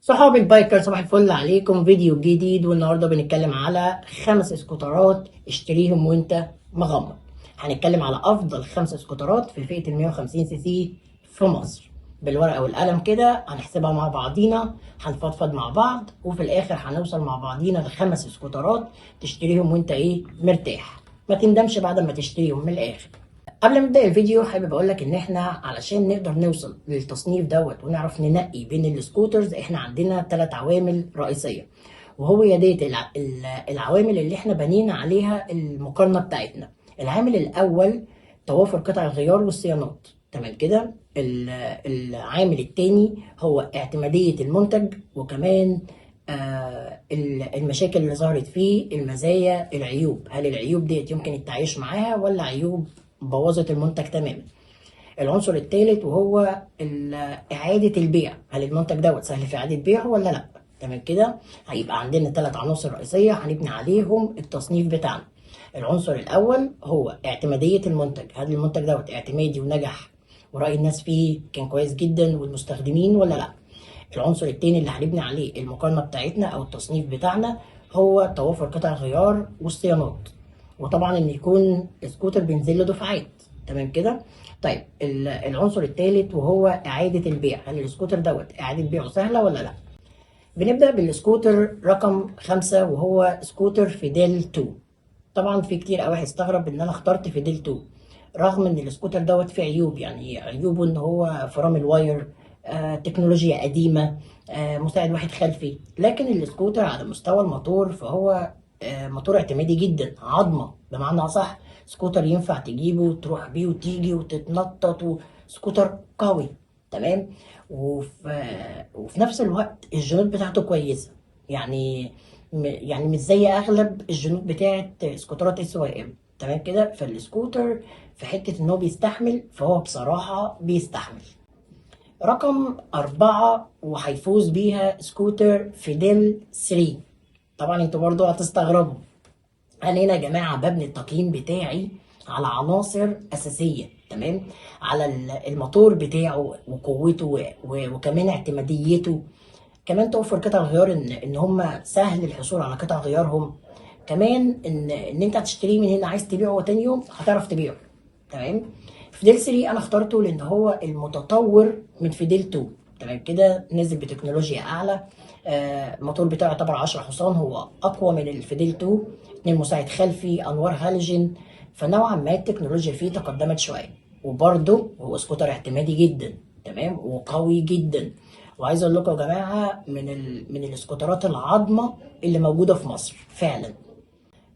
صحابي البايكر، صباح الفل عليكم. فيديو جديد، والنهارده بنتكلم على 5 اسكوترات اشتريهم وانت مغمض. هنتكلم على افضل 5 اسكوترات في فئة ال 150 سي سي في مصر. بالورقة والقلم كده هنحسبها مع بعضينا، هنفضفض مع بعض، وفي الاخر هنوصل مع بعضينا ل5 اسكوترات تشتريهم وانت مرتاح، ما تندمش بعد ما تشتريهم من الاخر. قبل ما نبدأ الفيديو حابب اقول لك ان احنا علشان نقدر نوصل للتصنيف دوت ونعرف ننقي بين السكوترز، احنا عندنا 3 عوامل رئيسية، وهو يديت العوامل اللي احنا بنينا عليها المقارنة بتاعتنا. العامل الاول توافر قطع الغيار والصيانات، تمام كده. العامل التاني هو اعتمادية المنتج، وكمان المشاكل اللي ظهرت فيه، المزايا، العيوب، هل العيوب ديت يمكن التعايش معاها ولا عيوب بوظت المنتج تماما. العنصر الثالث وهو إعادة البيع، هل المنتج دوت سهل في إعادة بيعه ولا لا. تمام كده. هيبقى عندنا 3 عناصر رئيسية هنبني عليهم التصنيف بتاعنا. العنصر الأول هو اعتمادية المنتج، هل المنتج دوت اعتمادي ونجح ورأي الناس فيه كان كويس جدا والمستخدمين ولا لا. العنصر التاني اللي هنبني عليه المقارنة بتاعتنا أو التصنيف بتاعنا هو توافر قطع الغيار والصيانات، وطبعا إن يكون سكوتر بينزل له دفعات. تمام كده. طيب العنصر الثالث وهو إعادة البيع، هل السكوتر دوت إعادة بيعه سهلة ولا لا. بنبدأ بالسكوتر رقم 5 وهو سكوتر فيديل 2. طبعا في كتير قوي هيستغرب ان انا اخترت فيديل 2 رغم ان السكوتر دوت فيه عيوب. يعني عيوبه ان هو فرامل واير، تكنولوجيا قديمة، مساعد واحد خلفي، لكن السكوتر على مستوى الموتور فهو موتور اعتمادي جدا، عظمة بمعنى أصح. سكوتر ينفع تجيبه تروح بيه وتيجي وتتنطط، سكوتر قوي. تمام. وفي نفس الوقت الجنود بتاعته كويسة. يعني يعني مش زي اغلب الجنود بتاعت سكوترات اس واي ام. تمام كده. فالسكوتر في حته ان هو بيستحمل، فهو بصراحه بيستحمل. رقم 4 وهيفوز بيها سكوتر فيديل 3. طبعا انتوا برضو هتستغربوا، انا هنا يا جماعه ببني التقييم بتاعي على عناصر اساسيه. تمام. على الموتور بتاعه وقوته وكمان اعتماديته، كمان توفر قطع الغيار، ان هم سهل الحصول على قطع غيارهم، كمان ان انت هتشتريه من هنا عايز تبيعه تاني يوم هتعرف تبيعه. تمام. فيديل 3 انا اخترته لان هو المتطور من فيديل 2. تمام كده. نزل بتكنولوجيا اعلى، الموتور بتاعه يعتبر 10 حصان، هو اقوى من الفيديل 2. 2 مساعد خلفي، انوار هالوجين، فنوعا ما التكنولوجيا فيه تقدمت شويه. وبرده هو سكوتر اعتمادي جدا، تمام، وقوي جدا. وعايز اقول لكم يا جماعه من الاسكوترات العظمه اللي موجوده في مصر فعلا.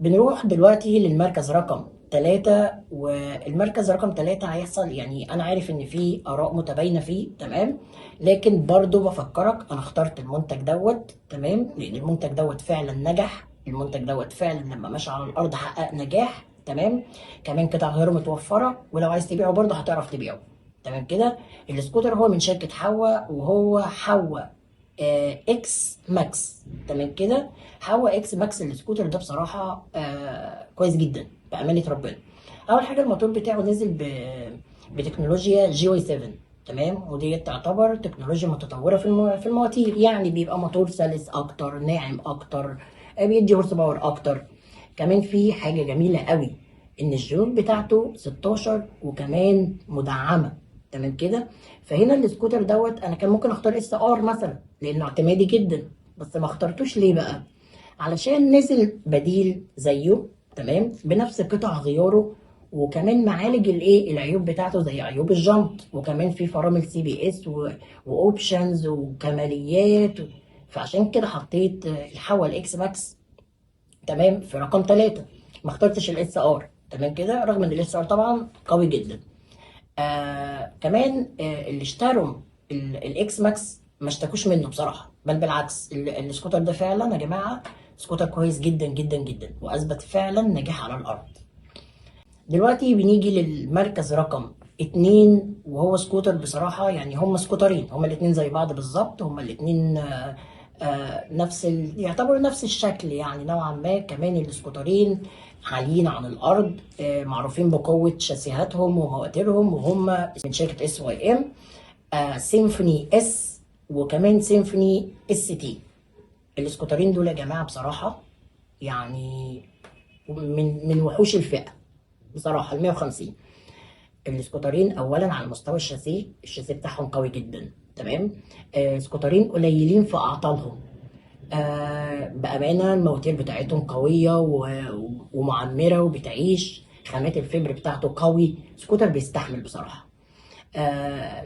بنروح دلوقتي للمركز رقم 3، والمركز رقم 3 هيحصل، يعني انا عارف ان في اراء متباينه فيه، تمام، لكن برضو بفكرك انا اخترت المنتج دوت، تمام، لان المنتج دوت فعلا نجح. المنتج دوت فعلا لما مشى على الارض حقق نجاح. تمام. كمان قطع غيره متوفره، ولو عايز تبيعه برضه هتعرف تبيعه. تمام كده. السكوتر هو من شركة حوا، وهو حوا اكس ماكس. تمام كده. حوا اكس ماكس السكوتر ده بصراحة كويس جدا بأمانة ربنا. أول حاجة الموتور بتاعه نزل بتكنولوجيا جي واي 7. تمام. ودي تعتبر تكنولوجيا متطورة في المواتير، يعني بيبقى موتور سلس أكتر، ناعم أكتر، بيدي هورس باور أكتر. كمان في حاجة جميلة قوي، إن الجيوب بتاعته 16 وكمان مدعمة. تمام كده. فهنا السكوتر دوت انا كان ممكن اختار اس ار مثلا لانه اعتمادي جدا، بس ما اخترتوش ليه بقى؟ علشان نزل بديل زيه، تمام، بنفس قطع غياره، وكمان معالج العيوب بتاعته زي عيوب الجنط، وكمان في فرامل سي بي اس واوبشنز وكماليات. فعشان كده حطيت الحوا الاكس ماكس، تمام، في رقم 3. ما اخترتش الاس ار. تمام كده. رغم ان الاس ار طبعا قوي جدا. كمان اللي اشتروا الاكس ماكس ما اشتكوش منه بصراحه، بل بالعكس. السكوتر ده فعلا يا جماعه سكوتر كويس جدا جدا جدا، واثبت فعلا نجاح على الارض. دلوقتي بنيجي للمركز رقم 2، وهو سكوتر بصراحه، يعني هما سكوترين، هما الاتنين زي بعض بالظبط، هما الاتنين يعتبروا نفس الشكل يعني نوعا ما. كمان السكوترين عاليين عن الارض، معروفين بقوه شاسيهاتهم ومواتيرهم، وهم من شركه اس واي ام، سيمفوني اس وكمان سيمفوني اس تي. السكوترين دول يا جماعه بصراحه يعني من وحوش الفئه بصراحه ال 150. السكوترين اولا على مستوى الشاسيه، الشاسيه بتاعهم قوي جدا، تمام. سكوترين قليلين في اعطالهم. بامانه المواتير بتاعتهم قويه ومعمره وبتعيش، خامات الفبر بتاعته قوي، سكوتر بيستحمل بصراحه.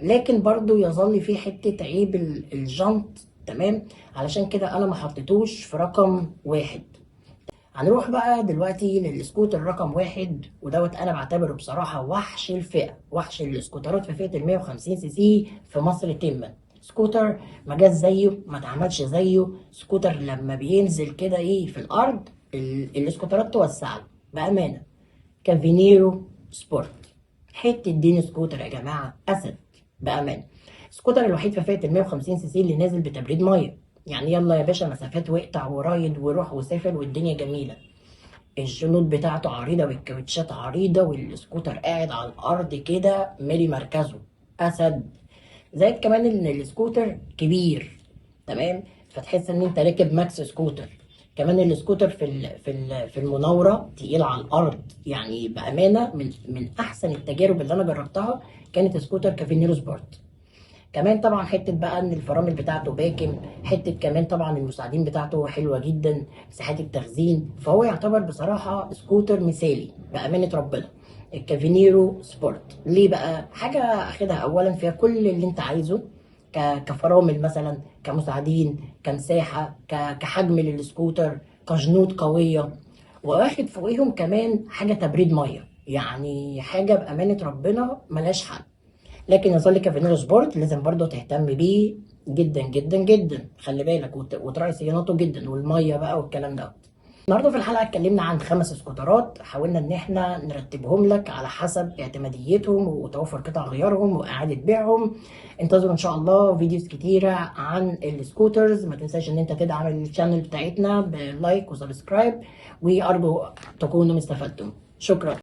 لكن برضو يظل فيه حته عيب الجنط، تمام. علشان كده انا ما حطيتوش في رقم واحد. هنروح بقى دلوقتي للسكوتر رقم واحد، ودوت انا بعتبره بصراحة وحش الفئة، وحش السكوترات في فئة ال 150 سي سي في مصر تما. سكوتر ما جاش زيه، ما اتعملش زيه. سكوتر لما بينزل كده ايه في الارض السكوترات توسع له بأمانة. كافينيرو سبورت، حتة دين سكوتر يا جماعة، أسد بأمانة. السكوتر الوحيد في فئة ال 150 سي سي اللي نازل بتبريد مية، يعني يلا يا باشا مسافات واقطع ورايد وروح وسافر والدنيا جميلة. الجنود بتاعته عريضة والكاوتشات عريضة، والسكوتر قاعد على الأرض كده مالي مركزه، أسد. زائد كمان إن السكوتر كبير، تمام، فتحس إن أنت راكب ماكس سكوتر. كمان السكوتر في المناورة تقيل على الأرض، يعني بأمانة من أحسن التجارب اللي أنا جربتها كانت سكوتر كافينيرو سبورت. كمان طبعا حته بقى ان الفرامل بتاعته باكم، حته كمان طبعا المساعدين بتاعته حلوه جدا، مساحات التخزين، فهو يعتبر بصراحه سكوتر مثالي بامانه ربنا. الكافينيرو سبورت ليه بقى؟ حاجه اخدها اولا فيها كل اللي انت عايزه، كفرامل مثلا، كمساعدين، كمساحه، كحجم للسكوتر، كجنود قويه، واخد فوقيهم كمان حاجه تبريد ميه، يعني حاجه بامانه ربنا ملهاش حل. لكن يظل كافينيرو سبورت لازم برضه تهتم بيه جدا جدا جدا، خلي بالك وتراعي صيانته جدا، والميه بقى والكلام ده. النهارده في الحلقه اتكلمنا عن 5 سكوترات، حاولنا ان احنا نرتبهم لك على حسب اعتماديتهم وتوفر قطع غيارهم واعاده بيعهم. انتظروا ان شاء الله فيديوز كتيره عن السكوترز. ما تنساش ان انت تدعم الشانل بتاعتنا بلايك وسبسكرايب، وارجو تكونوا استفدتم. شكرا.